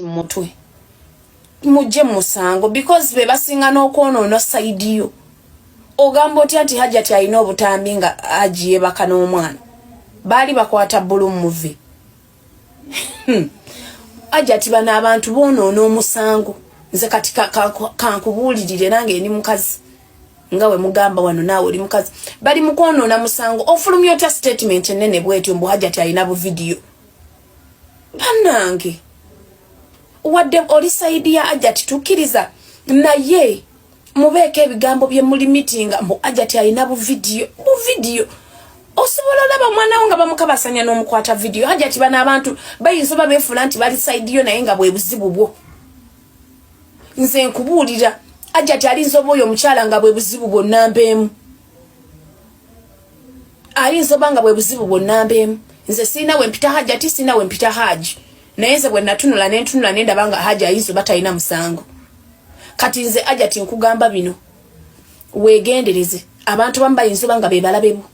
mutwe mujje musango because be basinga n'okwonoona side yo ogamba oti ati Hajjati alina obutambi nga agiye baka n'omwana baali bakwata bbulu muve Hajjati bana abantu boonoona omusango nze kati kankubuulirire nange ndi mukazi nga we mugamba wano naawe oli mukazi bali mukwonoona musango ofulumya otya statement ennene bwetyo mbu Hajjati alina bu video bannange wadde oli saidi ya Hajjati tukkiriza naye mubeeke ebigambo bye muli meetinga mbu Hajjati alina bu video osobola olaba mwana wo nga bamukabasanya n'omukwata video Hajjati bana abantu bayinza oba beefula nti bali saidi yo naye nga bwe buzibu bwo nze nkubuulira Hajjati alinza oba oyo omukyala nga bwe buzibu bwonna mbeemu alinza oba nga bwe buzibu bwonna mbeemu nze sirina we mpita Hajjati sirina we mpita Haji naye nze bwe natunula nendaba nga Haji ayinza oba talina musango kati nze Hajjati nkugamba bino weegendereze abantu bamu bayinza oba nga be balabebu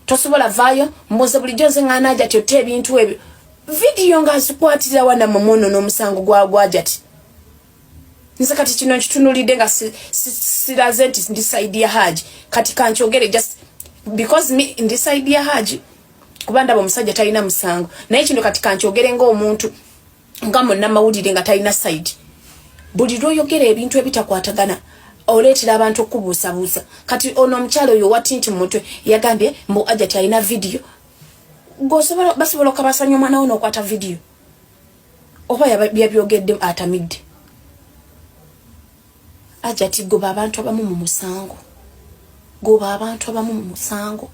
tosobola vaayo mbuze bulijjo nze ng'ana Hajjati otta ebintu ebyo vidiyo ng'azikwatirira wana mumono n'omusango gwa Hajjati nze kati kino nkitunulidde nga siraze nti ndi side ya Haji kati kankyogere just because me ndi side ya Haji kuba ndaba omusajja talina musango naye kino kati kankyogere ng'omuntu nga munnamawulire nga talina side buli lw'oyogera ebintu ebitakwatagana oleetera abantu okubuusabuusa kati ono omukyalo oyo watinti mu mutwe yagambye mbu Hajjati alina vidiyo basobola okabasanya omwana wo n'okwata vidiyo oba yabyogedde atamidde Hajjati goba abantu abamu mu musango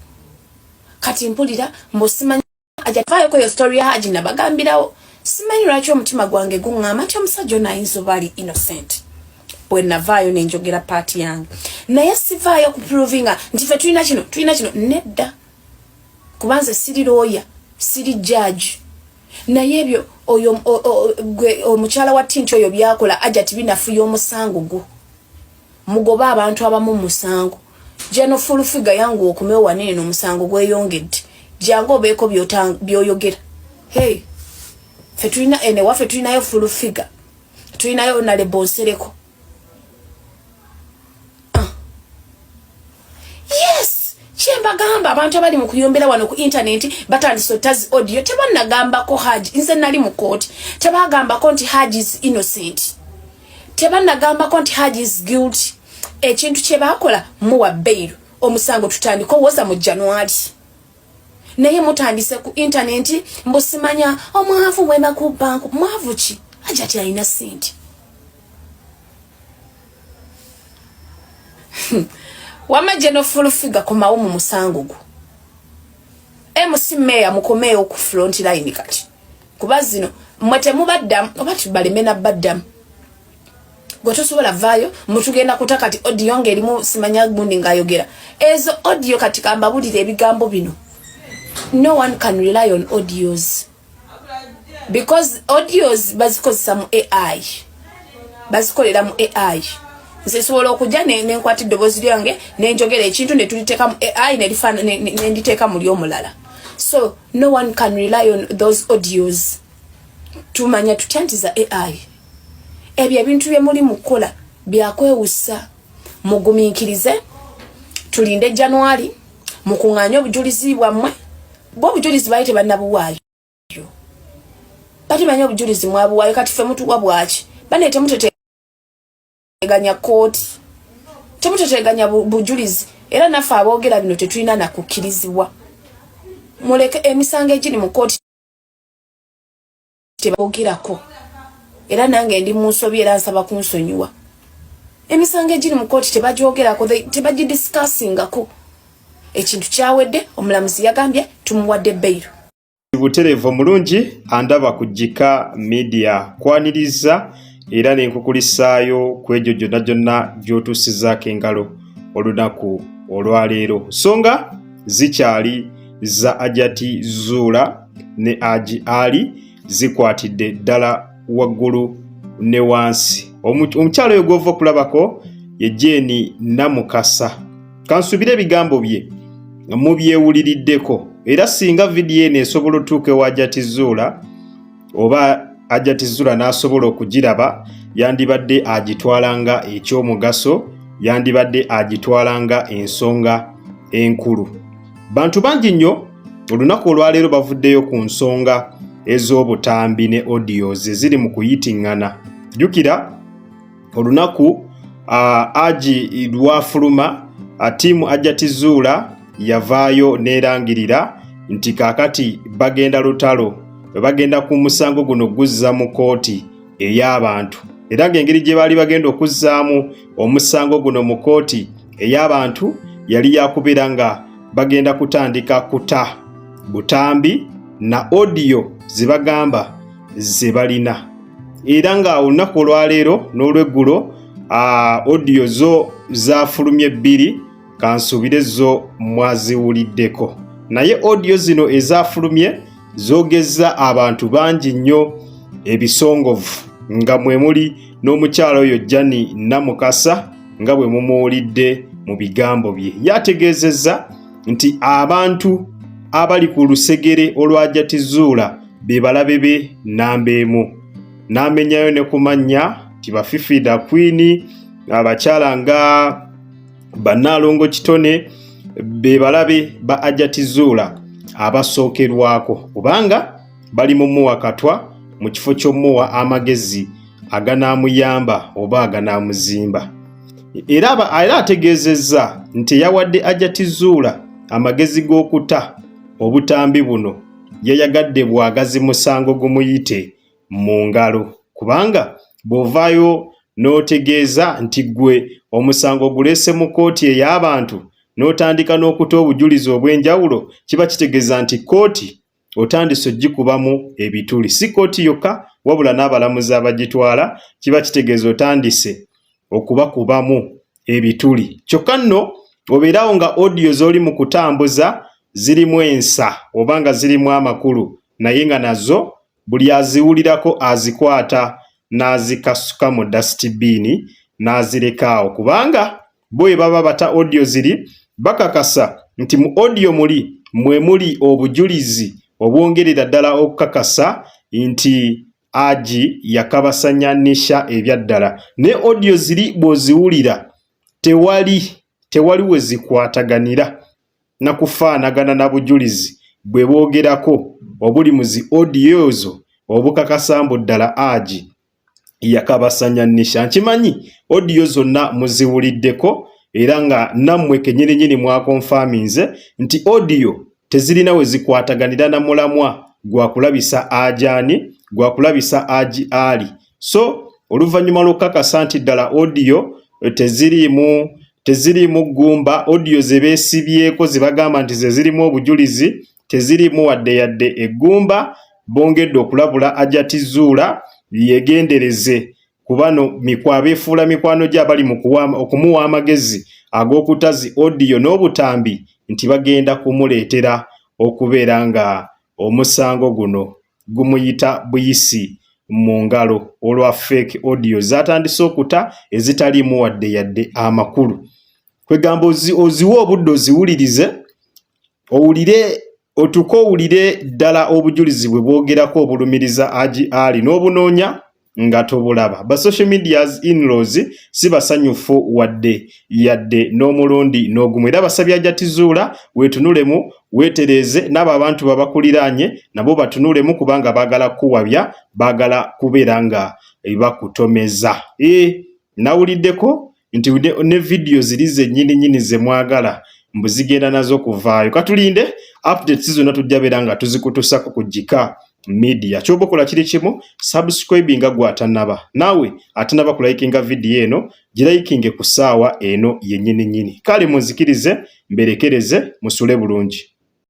kati mpulira mbu simanyi Hajjati vaayoko yo story ya Haji nabagambirawo simanyi lwaki omutima gwange guŋŋamba nti omusajja ono ayinza oba ali innocent bwe navaayo nenjogera paati yange naye sivaayo kuprovinga nti ffe tulina kino nedda kuba nze siri looya siri judge naye ebyo oyo omukyala wa tinti oyo byakola Hajjati binafuya omusango gwo mugoba abantu abamu musango jeno full figure yangu okumewa wanene n'omusango gweyongedde jangu obeeko byoyogera hey ffe tulinayo full figure tulinayo nale bonsereko yes kyembagamba abantu abali mu kuyombera wano ku internet batandise otazi audio tebannagambako Haji nze nali mu kooti tebagambako nti Haji is innocent tebannagambako nti Haji is guilty ekintu kye bakola muwa bail omusango tutandika owoza mu January naye mutandise ku internet mbusimanya omwavu wema ku bank mwavu ki Hajjati alina sente wamaje no full figure komawo mu musango gwo MC Mayor mukomeyo ku front line kati kuba zino mwete mubaddamu oba tubalemena baddamu gotosobola vaayo mutugenda kutaka kati audio ngerimu simanya gundi ngayogera ezo audio kati kamba bulire ebigambo bino no one can rely on audios because audios bazikozesa mu AI bazikolera mu AI nze sobola okujja nenkwata eddoboozi lyange nenjogera ekintu ne tuliteeka mu AI nenditeeka muli omulala so no one can rely on those audios tumanya tutya nti za AI ebyo ebintu bye muli mukola byakwewusa mugumiikirize tulinde January mukuŋŋaanya obujulizi bwammwe bw'obujulizi baali tebannabuwaayo batimanya obujulizi mwabuwaayo kati ffe mutuwa bwaki bane temuteteganya kooti temuteteganya bujulizi era naffe aboogera bino tetulina nakukkirizibwa muleke emisango egiri mu kooti teboogerako era nange ndi mu nsobi era nsaba kunsonyiwa emisango egiri mu kooti tebagyogerako tebagidiscussingako ekintu kyawedde omulamuzi yagambye tumuwadde bail buterevu mulungi andaba kujjika media kwaniriza era nenkukulisaayo kwegyo gyonna gy'otuusizaako engalo olunaku olwaleero songa zikyali za Hajjati Zuula ne Haji Ali zikwatidde ddala waggulu ne wansi omukyalo oyo gw'ova okulabako ye Jane Namukasa kansubire ebigambo bye mubyewuliriddeko era singa vidiyo eno esobola otuuka ewa Hajjati Zuula oba Hajjati Zula n'asobola okugiraba yandibadde agitwalanga ekyomugaso, yandibadde agitwalanga ensonga enkulu. Bantu bangi nnyo olunaku olwaleero bavuddeyo ku nsonga ez'obutambi ne audios eziri mu kuyitingana. Jjukira olunaku Haji lwafuluma ttiimu Hajjati Zula yavaayo neerangirira nti kaakati bagenda lutalo, bagenda ku musango guno guzza mu kooti ey'abantu, era ng'engeri gye baali bagenda okuzzaamu omusango guno mu kooti ey'abantu yali yakubeera nga bagenda kutandika kuta butambi na audio ze bagamba ze balina. Era nga olunaku olwaleero n'olweggulo audio zo zaafulumye bbiri, kansuubire zo mwaziwuliddeko. Naye audio zino ezaafulumye zoogezza abantu bangi nnyo ebisongovu, nga mwe muli n'omukyala oyo Jani Namukasa nga bwe mumuwulidde mu bigambo bye. Yategeezezza nti abantu abali ku lusegere olwa Hajjati Zula be balabe be namba emu. N'amenyayo ne ku mannya ti Bafifida Queen, abakyala nga Bannalongo Kitone be balabe ba Hajjati Zula abasookerwako, kubanga bali mu muwakatwa mu kifo ky'omuwa amagezi aganaamuyamba oba aganaamuzimba. Era ategeezezza nti yawadde Hajjati Zula amagezi g'okuta obutambi buno yayagadde bwagazi musango gumuyite mu ngalo, kubanga bw'ovaayo n'otegeeza nti gwe omusango gulese mu kooti ey'abantu n'otandika n'okuta obujulizi obw'enjawulo, kiba kitegeeza nti kooti otandise ogikubamu ebituli. Si kooti yokka wabula n'abalamuzi abagitwala, kiba kitegeeza otandise okubakubamu ebituli. Kyokka nno obeerawo nga audio z'oli mu kutambuza zirimu ensa oba nga zirimu amakulu, naye nga nazo buli aziwulirako azikwata n'azikasuka mu dustibini n'azireka awo, kubanga bwe baba bata audio ziri bakakasa nti mu audio mwe muli obujulizi obwongerera ddala okukakasa nti Haji yakabasanyanisha ebyaddala. Ne audio ziri bw'oziwulira tewali we zikwataganira na kufaanagana na bujulizi bwe boogerako obuli mu zi audio ezo obukakasa mbu ddala Haji yakabasanyanisha. Nkimanyi audio zonna muziwuliddeko era nga nammwe kenyininyini mwakonfaminze nti audio tezirina we zikwataganira na mulamwa gwakulabisa Ajani, gwakulabisa Haji Ali. So oluvannyuma lw'okukakasa nti ddala audio tezirimu ggumba, audio ze beesibyeko ze bagamba nti ze zirimu obujulizi tezirimu wadde yadde eggumba, bongedde okulabula Hajjati Zula yegendereze kubano abeefuula mikwano gye abali mu okumuwa amagezi ag'okutazi audio n'obutambi nti bagenda kumuleetera okubeera nga omusango guno gumuyita buyisi mu ngalo olwa fake audio zatandise okuta ezitaliimu wadde yadde amakulu. Kwegamba oziwe obudde oziwulirize, otuke owulire ddala obujulizi bwe bwogerako obulumiriza Haji Ali n'obunoonya nga tobulaba. Ba social medias in-laws si basanyufu wadde yadde n'omulundi n'ogumu. Era basabye Hajjati Zula weetunulemu, weetereeze, n'abo abantu babakuliraanye nabo batunulemu, kubanga baagala kuwabya, baagala kubeera nga bakutomeza. Nawuliddeko nti ne video ziri zennyini ze mwagala mbu zigenda nazo kuvaayo. Katulinde updates zonna tujja beera nga tuzikutusako ku Jika Media. Ky'oba okola kiri kimu, subscribe nga gw'atannaba. Naawe atannaba kulayikinga video eno, girayikinge ku ssaawa eno yennyini. Kale muzikirize, mberekereze, musule bulungi.